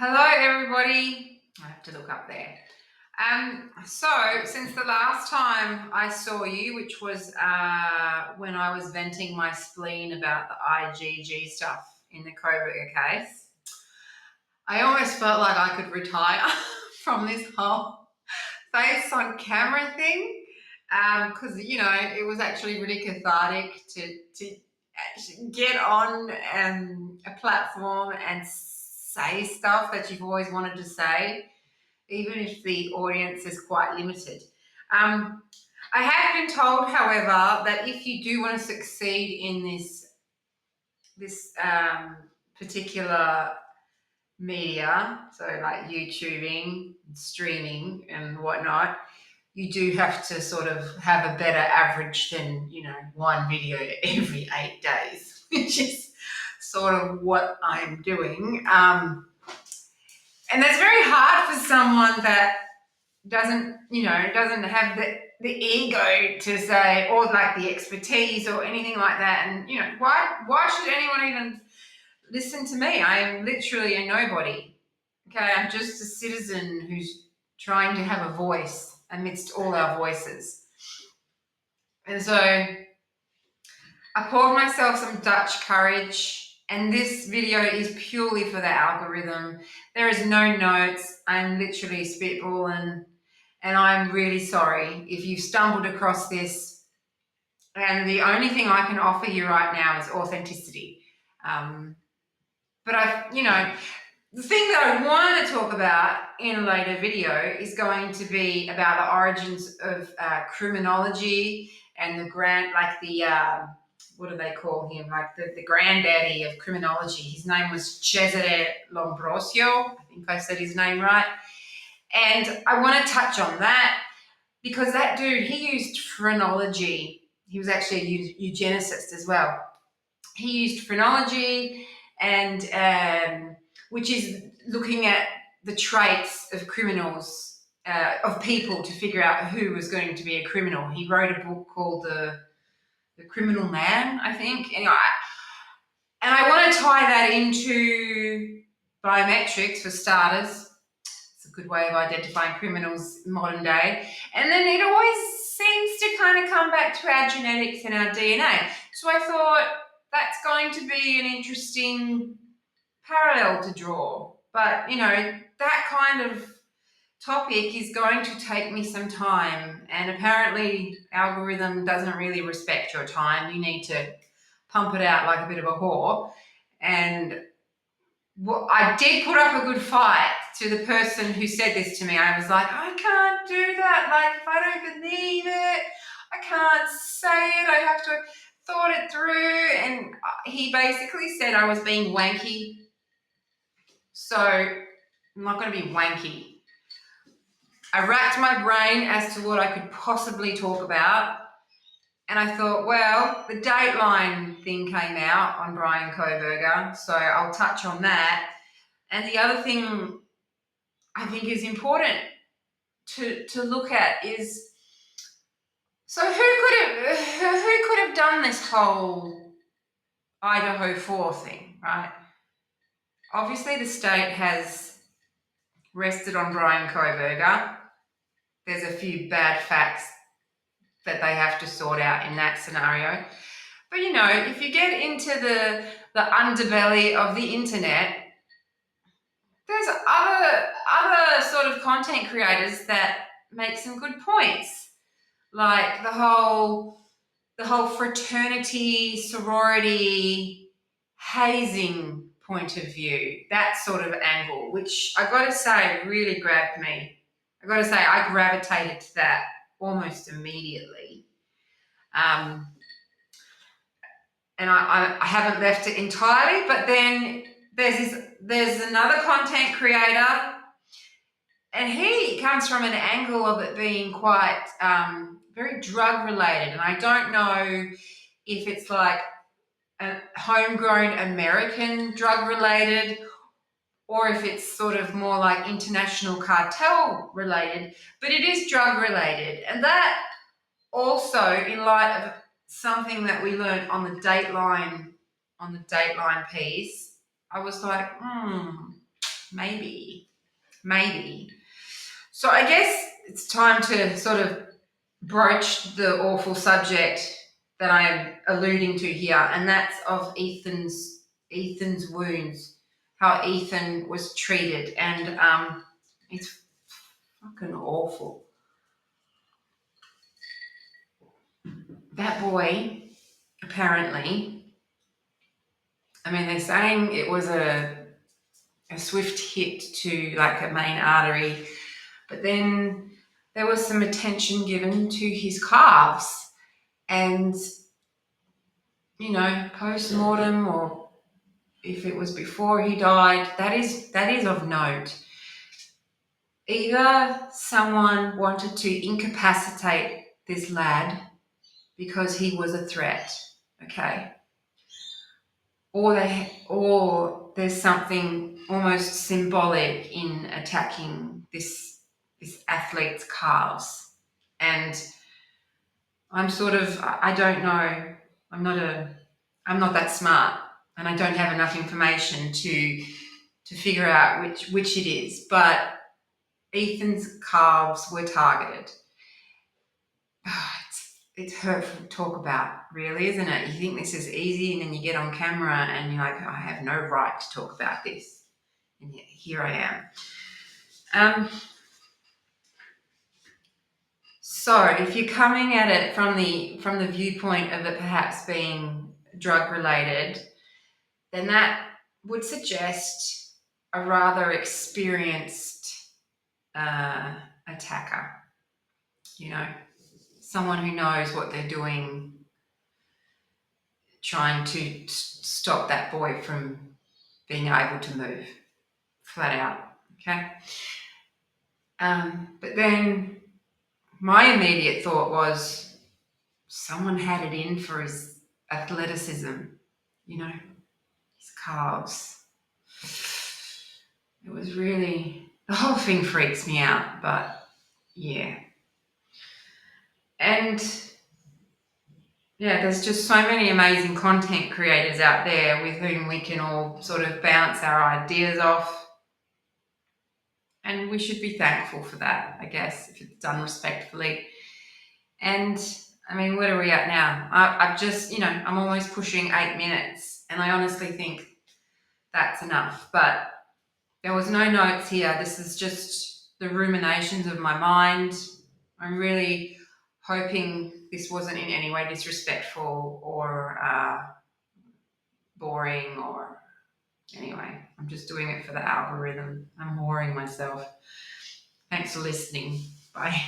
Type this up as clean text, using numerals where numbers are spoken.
Hello, everybody. I have to look up there. So since the last time I saw you, which was when I was venting my spleen about the IgG stuff in the Kohberger case, I almost felt like I could retire from this whole face on camera thing because it was actually really cathartic to actually get on a platform and say stuff that you've always wanted to say, even if the audience is quite limited. I have been told, however, that if you do want to succeed in this particular media, so like YouTubing, streaming, and whatnot, you do have to sort of have a better average than one video every 8 days, which is sort of what I'm doing. And that's very hard for someone that doesn't have the ego to say, or like the expertise or anything like that. And why should anyone even listen to me? I am literally a nobody. Okay, I'm just a citizen who's trying to have a voice amidst all our voices. And so I poured myself some Dutch courage, and this video is purely for the algorithm. There is no notes. I'm literally spitballing, and I'm really sorry if you've stumbled across this. And the only thing I can offer you right now is authenticity. But the thing that I want to talk about in a later video is going to be about the origins of criminology and what do they call him? Like the granddaddy of criminology. His name was Cesare Lombroso. I think I said his name right. And I want to touch on that because that dude, he used phrenology. He was actually a eugenicist as well. He used phrenology and which is looking at the traits of criminals, of people, to figure out who was going to be a criminal. He wrote a book called The Criminal Man, I think. Anyway, and I want to tie that into biometrics for starters. It's a good way of identifying criminals in modern day. And then it always seems to kind of come back to our genetics and our DNA. So I thought that's going to be an interesting parallel to draw. But, that kind of topic is going to take me some time. And apparently, algorithm doesn't really respect your time. You need to pump it out like a bit of a whore. And I did put up a good fight to the person who said this to me. I was like, I can't do that. Like, if I don't believe it, I can't say it. I have to thought it through. And he basically said I was being wanky. So I'm not going to be wanky. I racked my brain as to what I could possibly talk about. And I thought, well, the Dateline thing came out on Brian Kohberger, so I'll touch on that. And the other thing I think is important to look at is, so who could have done this whole Idaho 4 thing, right? Obviously, the state has rested on Brian Kohberger. There's a few bad facts that they have to sort out in that scenario. But if you get into the underbelly of the internet, there's other sort of content creators that make some good points, like the whole fraternity, sorority, hazing point of view, that sort of angle, which I got to say really grabbed me. I got to say I gravitated to that almost immediately. And I haven't left it entirely, but then there's another content creator, and he comes from an angle of it being quite very drug related, and I don't know if it's like a homegrown American drug related or if it's sort of more like international cartel related, but it is drug related. And that also, in light of something that we learned on the Dateline piece, I was like, maybe. So I guess it's time to sort of broach the awful subject that I am alluding to here, and that's of Ethan's wounds, how Ethan was treated, and it's fucking awful. That boy, apparently, I mean, they're saying it was a swift hit to like a main artery, but then there was some attention given to his calves, and post-mortem, or if it was before he died, that is of note. Either someone wanted to incapacitate this lad because he was a threat, okay, or there's something almost symbolic in attacking this athlete's calves. And I'm sort of, I don't know, I'm not that smart, and I don't have enough information to figure out which it is, but Ethan's calves were targeted. It's hurtful to talk about, really, isn't it? You think this is easy, and then you get on camera and you're like, I have no right to talk about this. And yet here I am. So if you're coming at it from the viewpoint of it perhaps being drug related, then that would suggest a rather experienced attacker. Someone who knows what they're doing, trying to stop that boy from being able to move, flat out, okay? But then my immediate thought was someone had it in for his athleticism, his calves. It was really, the whole thing freaks me out, but yeah. And yeah, there's just so many amazing content creators out there with whom we can all sort of bounce our ideas off. And we should be thankful for that, I guess, if it's done respectfully. And I mean, where are we at now? I've just, I'm almost pushing 8 minutes, and I honestly think that's enough. But there was no notes here. This is just the ruminations of my mind. I'm really hoping this wasn't in any way disrespectful or boring, or anyway, I'm just doing it for the algorithm. I'm whoring myself. Thanks for listening. Bye.